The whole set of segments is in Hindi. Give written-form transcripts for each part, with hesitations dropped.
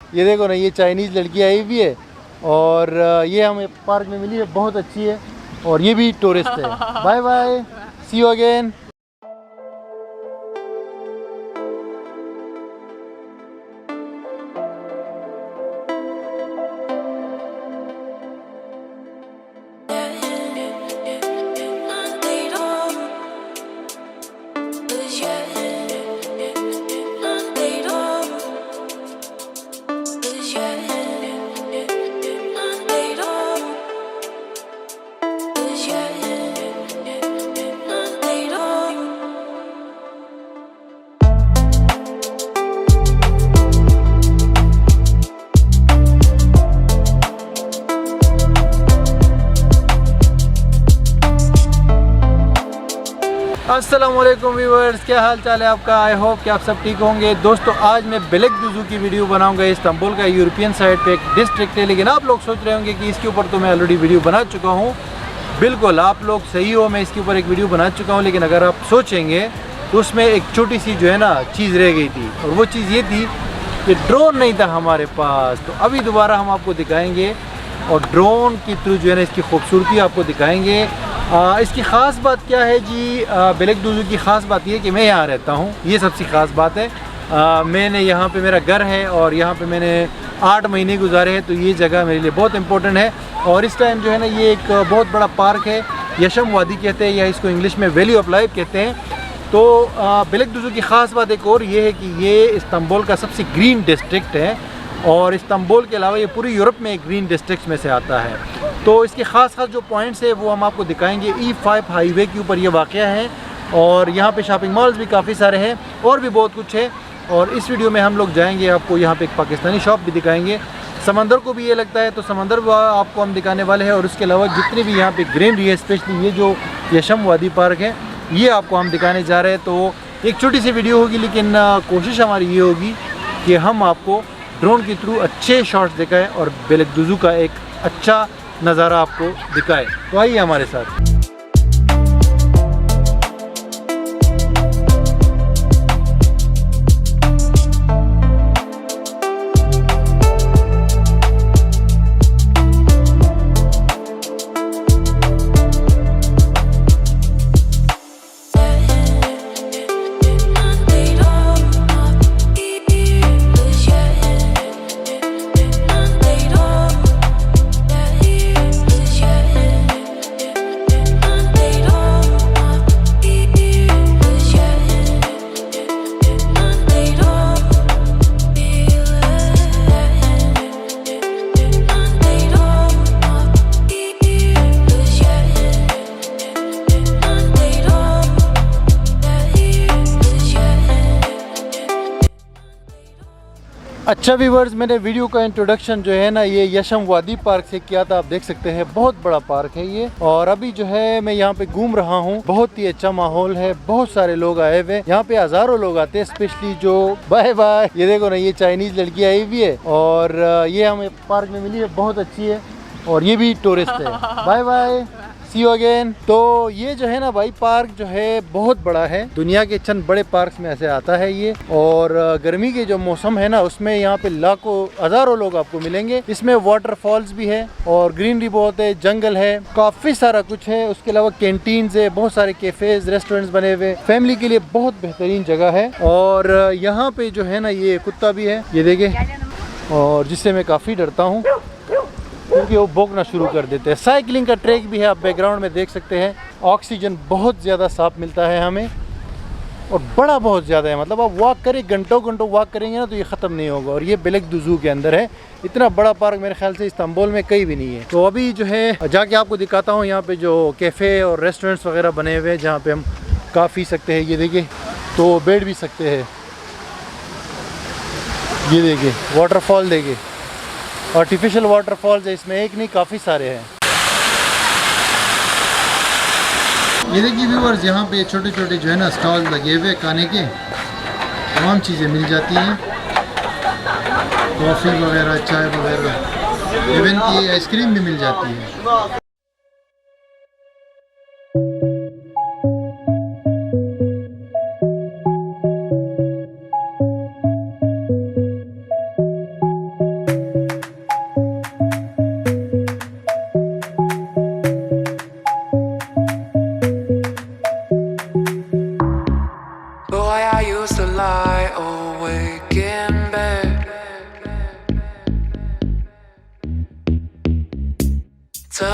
ये देखो ना, ये चाइनीज़ लड़की आई हुई है और ये हमें पार्क में मिली है, बहुत अच्छी है और ये भी टूरिस्ट है। Bye bye, see you again. अस्सलामुअलैकुम व्यूअर्स, क्या हाल चाल है आपका। आई होप कि आप सब ठीक होंगे। दोस्तों, आज मैं बेलेकदुजु की वीडियो बनाऊंगा। इस्तांबुल का यूरोपियन साइड पे एक डिस्ट्रिक्ट है, लेकिन आप लोग सोच रहे होंगे कि इसके ऊपर तो मैं ऑलरेडी वीडियो बना चुका हूँ। बिल्कुल, आप लोग सही हो, मैं इसके ऊपर एक वीडियो बना चुका हूँ। लेकिन अगर आप सोचेंगे तो उसमें एक छोटी सी जो है ना चीज़ रह गई थी, और वो चीज़ ये थी कि ड्रोन नहीं था हमारे पास। तो अभी दोबारा हम आपको दिखाएँगे और ड्रोन के थ्रू जो है ना इसकी खूबसूरती आपको दिखाएँगे। इसकी ख़ास बात क्या है जी, बेलेकदुजु की ख़ास बात ये है कि मैं यहाँ रहता हूँ, ये सबसे ख़ास बात है। मैंने यहाँ पे मेरा घर है और यहाँ पे मैंने 8 महीने गुजारे हैं, तो ये जगह मेरे लिए बहुत इंपॉर्टेंट है। और इस टाइम जो है ना ये एक बहुत बड़ा पार्क है, यशम वादी कहते हैं या इसको इंग्लिश में वैली ऑफ लाइफ कहते हैं। तो बेलेकदुजु की ख़ास बात एक और ये है कि ये इस्तांबुल का सबसे ग्रीन डिस्ट्रिक्ट है, और इस्तांबुल के अलावा ये पूरी यूरोप में एक ग्रीन डिस्ट्रिक्ट में से आता है। तो इसके ख़ास जो पॉइंट्स है वो हम आपको दिखाएंगे। E5 हाईवे के ऊपर ये वाक़या है, और यहाँ पे शॉपिंग मॉल्स भी काफ़ी सारे हैं और भी बहुत कुछ है। और इस वीडियो में हम लोग जाएंगे, आपको यहाँ पे एक पाकिस्तानी शॉप भी दिखाएंगे। समंदर को भी ये लगता है तो समंदर भी आपको हम दिखाने वाले हैं, और उसके अलावा जितनी भी यहाँ पे ग्रीनरी है, स्पेशली ये जो यशम वादी पार्क है, ये आपको हम दिखाने जा रहे हैं। तो एक छोटी सी वीडियो होगी, लेकिन कोशिश हमारी ये होगी कि हम आपको ड्रोन के थ्रू अच्छे शॉट्स दिखाएं और बेलेकदुजु का एक अच्छा नज़ारा आपको दिखाएं। तो आइए हमारे साथ। अच्छा व्यूअर्स, मैंने वीडियो का इंट्रोडक्शन जो है ना ये यशम वादी पार्क से किया था। आप देख सकते हैं बहुत बड़ा पार्क है ये, और अभी जो है मैं यहाँ पे घूम रहा हूँ। बहुत ही अच्छा माहौल है, बहुत सारे लोग आए हुए, यहाँ पे हजारों लोग आते हैं। स्पेशली जो बाय बाय, ये देखो ना, ये चाइनीज लड़की आई हुई है और ये हमें पार्क में मिली है, बहुत अच्छी है और ये भी टूरिस्ट है। Bye bye, see you again. तो ये जो है ना भाई, पार्क जो है बहुत बड़ा है, दुनिया के चंद बड़े पार्क्स में ऐसे आता है ये। और गर्मी के जो मौसम है ना उसमें यहाँ पे लाखों हजारों लोग आपको मिलेंगे। इसमें वाटरफॉल्स भी है और ग्रीनरी बहुत है, जंगल है, काफी सारा कुछ है। उसके अलावा कैंटीन्स है, बहुत सारे कैफेज रेस्टोरेंट्स बने हुए, फैमिली के लिए बहुत बेहतरीन जगह है। और यहाँ पे जो है ना ये कुत्ता भी है, ये देखे, और जिससे मैं काफी डरता हूँ क्योंकि वो भौंकना शुरू कर देते हैं। साइकिलिंग का ट्रैक भी है, आप बैकग्राउंड में देख सकते हैं। ऑक्सीजन बहुत ज़्यादा साफ मिलता है हमें, और बड़ा बहुत ज़्यादा है। मतलब आप वॉक करें, घंटों घंटों वॉक करेंगे ना तो ये ख़त्म नहीं होगा। और ये बेलेकदुजु के अंदर है। इतना बड़ा पार्क मेरे ख्याल से इस्तांबुल में कहीं भी नहीं है। तो अभी जो है जाके आपको दिखाता हूँ यहाँ पे जो कैफ़े और रेस्टोरेंट्स वगैरह बने हुए हैं, जहाँ पे हम पी सकते हैं। ये देखिए, तो बैठ भी सकते हैं। ये देखिए वाटरफॉल, देखिए आर्टिफिशियल वाटरफॉल्स है, इसमें एक नहीं काफ़ी सारे हैं। ये देखिए व्यूअर्स, यहाँ पे छोटे छोटे जो है ना स्टॉल लगे हुए खाने के, तमाम चीज़ें मिल जाती हैं, कॉफ़ी वगैरह, चाय वगैरह, इवन की आइसक्रीम भी मिल जाती है।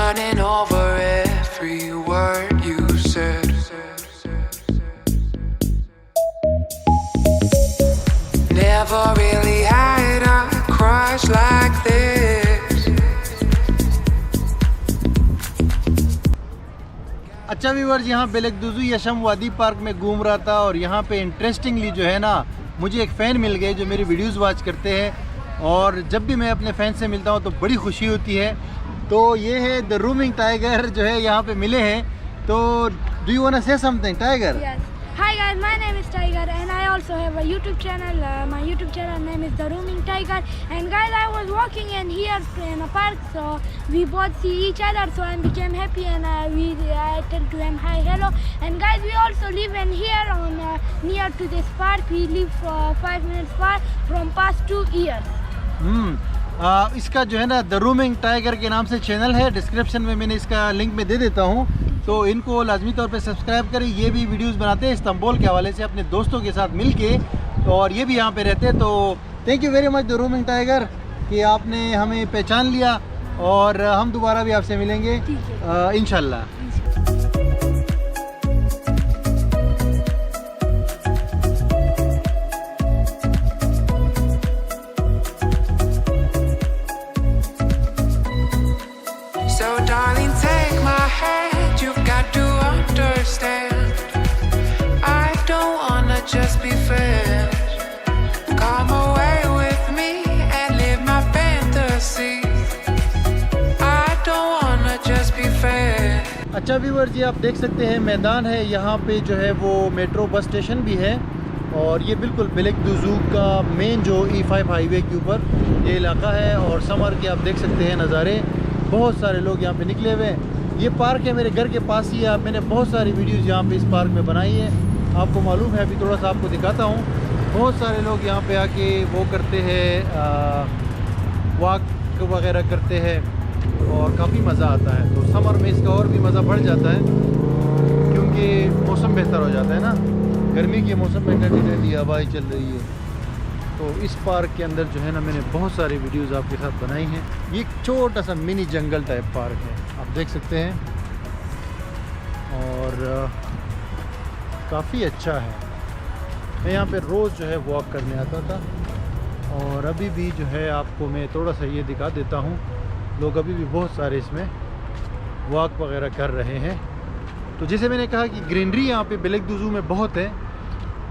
turning over every word you said. Never really had a crush like this. अच्छा व्यूअर्स, यहाँ बेलगदुज़ू यशम वादी पार्क में घूम रहा था और यहाँ पे इंटरेस्टिंगली जो है ना, मुझे एक फ़ैन मिल गए जो मेरी वीडियोस वॉच करते हैं और जब भी मैं अपने फ़ैन से मिलता हूँ तो बड़ी खुशी होती है। तो ये है द रूमिंग टाइगर जो है यहाँ पे मिले हैं। तो do you want to say something tiger? Yes. Hi guys, my name is Tiger and I also have a YouTube channel. My YouTube channel name is The Roaming Tiger. And guys, I was walking in here in a park, so we both see each other, so I became happy and I tell to him hi, hello. And guys, we also live in here on near to this park. We live 5 minutes far from past 2 years. इसका जो है ना द रूमिंग टाइगर के नाम से चैनल है, डिस्क्रिप्शन में मैंने इसका लिंक में दे देता हूँ, तो इनको लाजमी तौर पे सब्सक्राइब करें। ये भी वीडियोस बनाते हैं इस्तांबुल के हवाले से अपने दोस्तों के साथ मिलके, और ये भी यहाँ पे रहते हैं। तो thank you very much the rooming tiger कि आपने हमें पहचान लिया और हम दोबारा भी आपसे मिलेंगे इंशाल्लाह। So darling, take my hand, you've got to understand, I don't wanna just be friends. Come away with me and live my fantasy, I don't wanna just be friends. अच्छा व्यूअर्स जी, आप देख सकते हैं मैदान है यहाँ पे जो है वो मेट्रो बस स्टेशन भी है और ये बिल्कुल बेलगदुज़ू का मेन जो E5 हाईवे के ऊपर ये इलाका है। और समर के आप देख सकते हैं नज़ारे, बहुत सारे लोग यहाँ पे निकले हुए हैं। ये पार्क है मेरे घर के पास ही है, मैंने बहुत सारी वीडियोस यहाँ पे इस पार्क में बनाई है, आपको मालूम है। अभी थोड़ा सा आपको दिखाता हूँ। बहुत सारे लोग यहाँ पे आके वो करते हैं, वॉक वगैरह करते हैं और काफ़ी मज़ा आता है। तो समर में इसका और भी मज़ा बढ़ जाता है क्योंकि मौसम बेहतर हो जाता है ना। गर्मी के मौसम में ठंडी ठंडी हवाएं चल रही है। तो इस पार्क के अंदर जो है ना मैंने बहुत सारी वीडियोस आपके साथ बनाई हैं। ये एक छोटा सा मिनी जंगल टाइप पार्क है, आप देख सकते हैं, और काफ़ी अच्छा है। मैं यहाँ पे रोज़ जो है वॉक करने आता था और अभी भी जो है आपको मैं थोड़ा सा ये दिखा देता हूँ। लोग अभी भी बहुत सारे इसमें वॉक वगैरह कर रहे हैं। तो जैसे मैंने कहा कि ग्रीनरी यहाँ पे बेलगदुज़ू में बहुत है,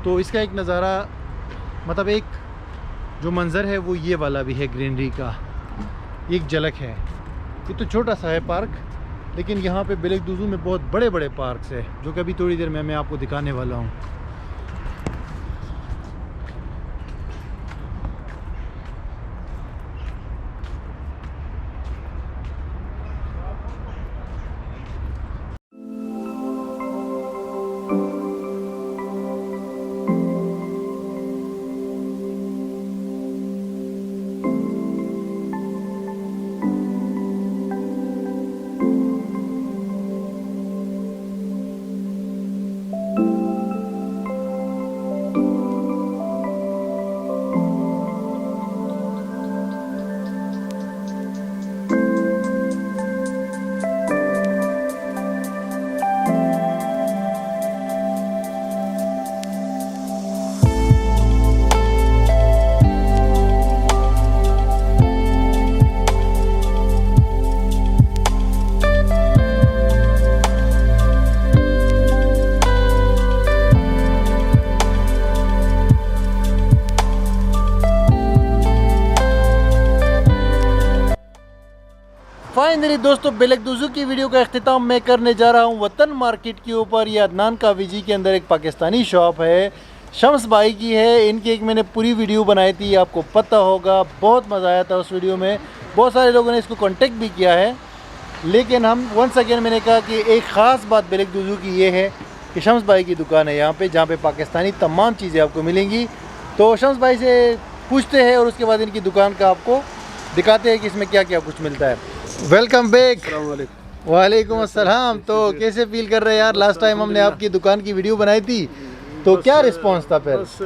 तो इसका एक नज़ारा, मतलब एक जो मंज़र है वो ये वाला भी है ग्रीनरी का, एक झलक है। ये तो छोटा सा है पार्क, लेकिन यहाँ पे बेलगदुज़ू में बहुत बड़े बड़े पार्क्स है जो कि अभी थोड़ी देर में मैं आपको दिखाने वाला हूँ। फाइनली दोस्तों, बेलगदुज़ू की वीडियो का अख्तिताम मैं करने जा रहा हूँ वतन मार्केट के ऊपर। ये अदनान कावीजी के अंदर एक पाकिस्तानी शॉप है, शम्स भाई की है। इनकी एक मैंने पूरी वीडियो बनाई थी, आपको पता होगा, बहुत मज़ा आया था उस वीडियो में। बहुत सारे लोगों ने इसको कांटेक्ट भी किया है, लेकिन हम वंस अगेन मैंने कहा कि एक ख़ास बात बेलगदुज़ू की ये है कि शम्स भाई की दुकान है यहाँ पे, जहाँ पे पाकिस्तानी तमाम चीज़ें आपको मिलेंगी। तो शम्स भाई से पूछते हैं और उसके बाद इनकी दुकान का आपको दिखाते हैं कि इसमें क्या क्या कुछ मिलता है। Welcome back. वालेकुम अस्सलाम। तो कैसे फील कर रहे हैं यार? लास्ट टाइम हमने आपकी दुकान की वीडियो बनाई थी तो क्या रिस्पांस था फिर? बस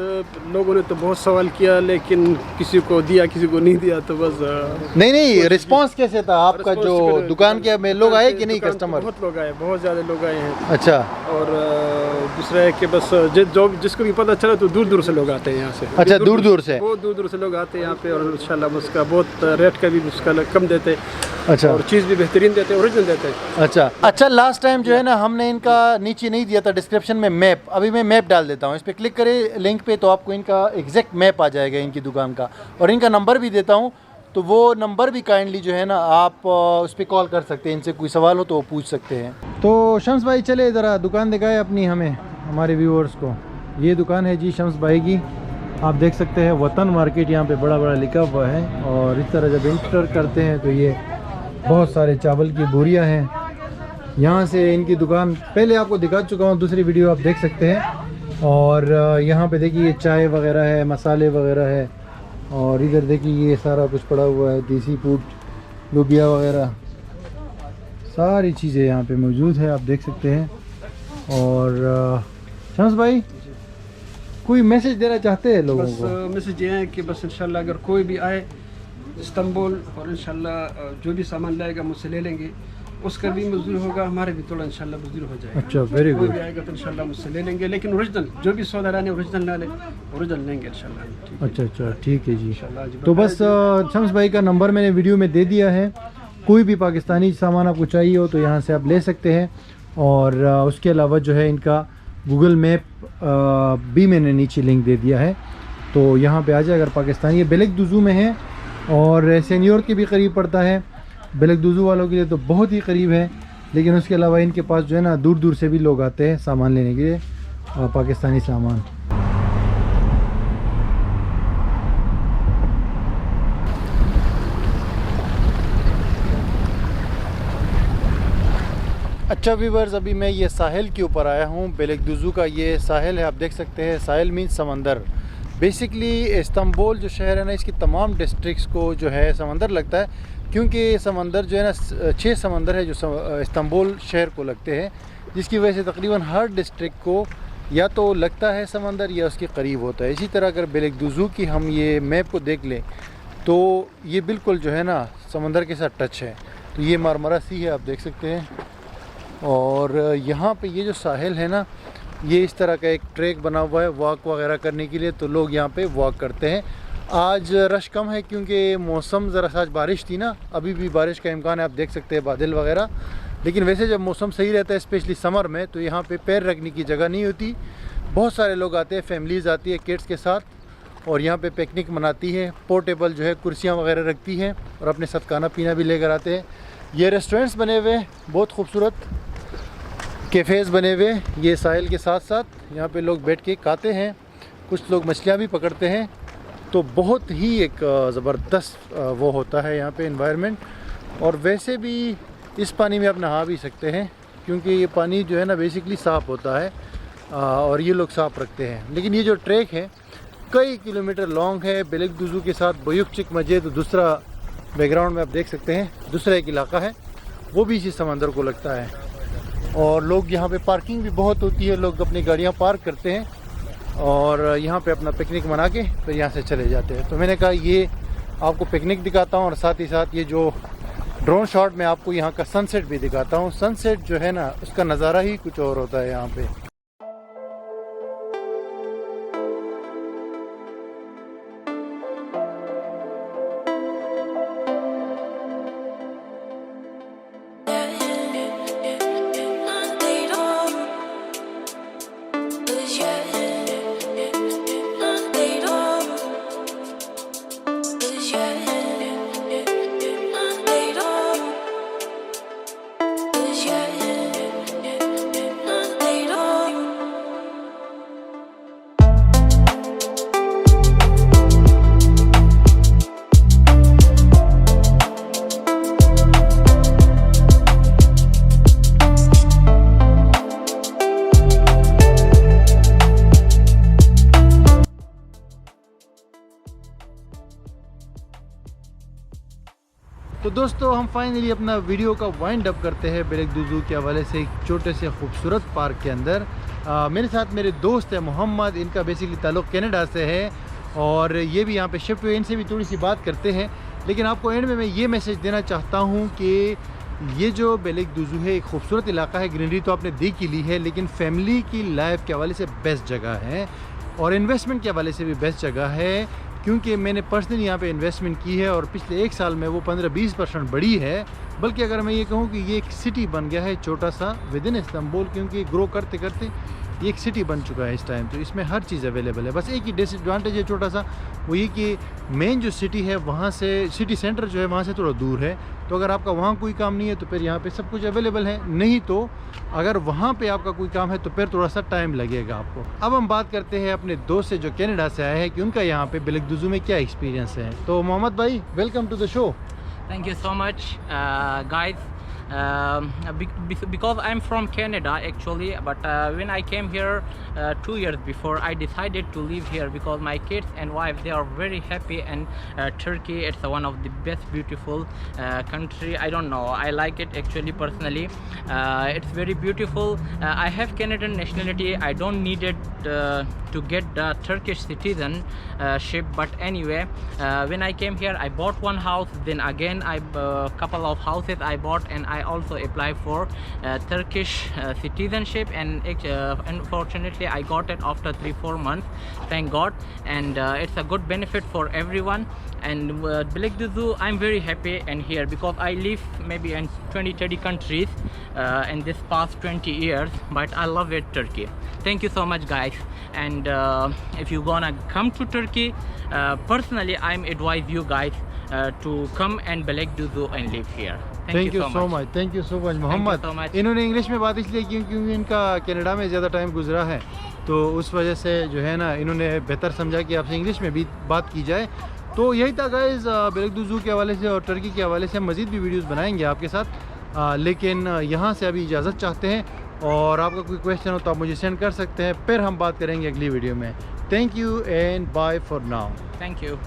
लोगों ने तो बहुत सवाल किया, लेकिन किसी को दिया किसी को नहीं दिया, तो बस नहीं रिस्पांस कैसे था आपका? जो दुकान के में लोग आए कि नहीं कस्टमर? बहुत लोग आए, बहुत ज़्यादा लोग आए हैं। अच्छा, और दूसरा है कि बस जो जिसको भी पता चला तो दूर दूर से लोग आते हैं यहाँ से। अच्छा, दूर दूर से बहुत दूर दूर से लोग आते हैं यहाँ पे, और इंशाल्लाह उसका बहुत रेट का भी उसका कम देते, अच्छा, और चीज़ भी बेहतरीन देते, ओरिजिनल देते। अच्छा लास्ट टाइम जो है ना हमने इनका नीचे नहीं दिया था डिस्क्रिप्शन में मैप, अभी मैं मैप डाल देता हूँ, इस पर क्लिक करें लिंक पे तो आपको इनका एग्जैक्ट मैप आ जाएगा इनकी दुकान का, और इनका नंबर भी देता हूँ, तो वो नंबर भी काइंडली जो है ना आप उस पर कॉल कर सकते हैं, इनसे कोई सवाल हो तो वो पूछ सकते हैं। तो शम्स भाई चले ज़रा दुकान दिखाए अपनी हमें, हमारे व्यूअर्स को। ये दुकान है जी शम्स भाई की, आप देख सकते हैं वतन मार्केट यहाँ पे बड़ा बड़ा लिखा हुआ है, और इस तरह जब इंटर करते हैं तो ये बहुत सारे चावल की बोरियां हैं। यहाँ से इनकी दुकान पहले आपको दिखा चुका हूँ, दूसरी वीडियो आप देख सकते हैं। और यहाँ पे देखिए ये चाय वगैरह है, मसाले वगैरह है, और इधर देखिए ये सारा कुछ पड़ा हुआ है, देसी फूड, लोबिया वगैरह सारी चीज़ें यहाँ पे मौजूद है, आप देख सकते हैं। और शम्स भाई कोई मैसेज देना चाहते हैं लोगों को? बस मैसेज ये है कि बस इंशाल्लाह अगर कोई भी आए इस्तांबुल, और इंशाल्लाह जो भी सामान लाएगा मुझसे ले लेंगे, उसका भी मजदूर होगा, हमारे भी थोड़ा इंशाल्लाह मजदूर हो जाएगा। अच्छा, वेरी कोई गुड। भी आएगा तो इंशाल्लाह मुझसे ले लेंगे, लेकिन ओरिजिनल जो भी सौदा लाने ओरिजिनल ला ले, ओरिजिनल लेंगे इंशाल्लाह। अच्छा, ठीक है जी। इंशाल्लाह जी। तो बस शम्स भाई का नंबर मैंने वीडियो में दे दिया है, कोई भी पाकिस्तानी सामान आपको चाहिए हो तो यहाँ से आप ले सकते हैं। और उसके अलावा जो है इनका गूगल मैप भी मैंने नीचे लिंक दे दिया है, तो यहाँ पे आ जाए अगर पाकिस्तानी। ये बेलेगदुज़ू में है और सेनियोर के भी करीब पड़ता है, बेलेगदुज़ू वालों के लिए तो बहुत ही करीब है, लेकिन उसके अलावा इनके पास जो है ना दूर दूर से भी लोग आते हैं सामान लेने के लिए, पाकिस्तानी सामान। अच्छा व्यूवर्स, अभी मैं ये साहिल के ऊपर आया हूँ, बेलेगदुज़ू का ये साहिल है, आप देख सकते हैं। साहिल मीन्स समंदर। बेसिकली इस्तांबुल जो शहर है ना, इसकी तमाम डिस्ट्रिक्ट्स को जो है समंदर लगता है, क्योंकि समंदर जो है ना 6 समंदर है जो इस्तांबुल शहर को लगते हैं, जिसकी वजह से तकरीबन हर डिस्ट्रिक्ट को या तो लगता है समंदर या उसके करीब होता है। इसी तरह अगर बेलेगदुज़ू की हम ये मैप को देख लें तो ये बिल्कुल जो है ना समंदर के साथ टच है। तो ये मारमारा सी है, आप देख सकते हैं। और यहाँ पे ये जो साहिल है ना, ये इस तरह का एक ट्रैक बना हुआ है वॉक वगैरह करने के लिए, तो लोग यहाँ पे वॉक करते हैं। आज रश कम है क्योंकि मौसम ज़रा सा आज बारिश थी ना, अभी भी बारिश का इम्कान है, आप देख सकते हैं बादल वगैरह। लेकिन वैसे जब मौसम सही रहता है स्पेशली समर में, तो यहाँ पे पैर रखने की जगह नहीं होती। बहुत सारे लोग आते हैं, फैमिलीज़ आती है किड्स के साथ, और यहाँ पे पिकनिक मनाती है। पोर्टेबल जो है कुर्सियाँ वगैरह रखती हैं, और अपने साथ खाना पीना भी लेकर आते हैं। ये रेस्टोरेंट्स बने हुए बहुत खूबसूरत, कैफ़ेज़ बने हुए ये साहिल के साथ साथ, यहाँ पे लोग बैठ के खाते हैं, कुछ लोग मछलियाँ भी पकड़ते हैं। तो बहुत ही एक ज़बरदस्त वो होता है यहाँ पे इन्वायरमेंट। और वैसे भी इस पानी में आप नहा भी सकते हैं, क्योंकि ये पानी जो है ना बेसिकली साफ़ होता है, और ये लोग साफ़ रखते हैं। लेकिन ये जो ट्रैक है कई किलोमीटर लॉन्ग है। बेलेगदुज़ू के साथ बोयुकचिक मस्जिद, दूसरा बैकग्राउंड में आप देख सकते हैं, दूसरा एक इलाका है, वो भी इसी समंदर को लगता है। और लोग यहाँ पे पार्किंग भी बहुत होती है, लोग अपनी गाड़ियाँ पार्क करते हैं और यहाँ पे अपना पिकनिक मना के फिर यहाँ से चले जाते हैं। तो मैंने कहा ये आपको पिकनिक दिखाता हूँ, और साथ ही साथ ये जो ड्रोन शॉट में आपको यहाँ का सनसेट भी दिखाता हूँ। सनसेट जो है ना उसका नज़ारा ही कुछ और होता है यहाँ पे। तो दोस्तों हम फाइनली अपना वीडियो का वाइंड अप करते हैं बेलेगदुज़ू के हवाले से एक छोटे से खूबसूरत पार्क के अंदर। मेरे साथ मेरे दोस्त है मोहम्मद, इनका बेसिकली ताल्लुक़ कनाडा से है और ये भी यहाँ पे शिफ्ट हुए। इनसे भी थोड़ी सी बात करते हैं, लेकिन आपको एंड में मैं ये मैसेज देना चाहता हूँ कि ये जो बेलेग दुज़ू है एक खूबसूरत इलाका है, ग्रीनरी तो आपने देख ही ली है, लेकिन फैमिली की लाइफ के हवाले से बेस्ट जगह है और इन्वेस्टमेंट के हवाले से भी बेस्ट जगह है, क्योंकि मैंने पर्सनली यहाँ पे इन्वेस्टमेंट की है और पिछले 1 साल में वो 15-20% बढ़ी है। बल्कि अगर मैं ये कहूँ कि ये एक सिटी बन गया है छोटा सा विद इन इस्तांबुल, क्योंकि ग्रो करते करते ये एक सिटी बन चुका है इस टाइम, तो इसमें हर चीज़ अवेलेबल है। बस एक ही डिसएडवांटेज है छोटा सा, वो ये कि मेन जो सिटी है वहाँ से, सिटी सेंटर जो है वहाँ से थोड़ा दूर है, तो अगर आपका वहाँ कोई काम नहीं है तो फिर यहाँ पे सब कुछ अवेलेबल है, नहीं तो अगर वहाँ पे आपका कोई काम है तो फिर थोड़ा सा टाइम लगेगा आपको। अब हम बात करते हैं अपने दोस्त से जो कनाडा से आए हैं कि उनका यहाँ पे बेलेग दुज़ू में क्या एक्सपीरियंस है। तो मोहम्मद भाई, welcome to the show. Thank you so much, guys. Because I'm from Canada actually, but when I came here 2 years before, I decided to live here because my kids and wife, they are very happy, and Turkey, it's one of the best beautiful country. I don't know, I like it actually personally. It's very beautiful. I have Canadian nationality. I don't need it to get the Turkish citizenship, but anyway, when I came here, I bought one house, then again I couple of houses I bought, and I also applied for Turkish citizenship, and unfortunately I got it after 3-4 months, thank God, and it's a good benefit for everyone. And Beleg Duzu, I'm very happy and here because I live maybe in 20-30 countries in this past 20 years, but I love it, Turkey. Thank you so much, guys. And if you gonna come to Turkey, personally I'm advise you guys to come and Beleg Duzu and live here. Thank you so much, thank you so much Mohammed. so much. इन्होंने इंग्लिश में बात इसलिए की क्योंकि इनका कनाडा में ज़्यादा टाइम गुजरा है, तो उस वजह से जो है ना इन्होंने बेहतर समझा कि आपसे इंग्लिश में भी बात की जाए। तो यही था गाइस, बेलेग दुज़ू के हवाले से और टर्की के हवाले से हम मज़ीद भी वीडियोस बनाएंगे आपके साथ, लेकिन यहाँ से अभी इजाज़त चाहते हैं, और आपका कोई क्वेश्चन हो तो आप मुझे सेंड कर सकते हैं, फिर हम बात करेंगे अगली वीडियो में। Thank you and bye for now. Thank you.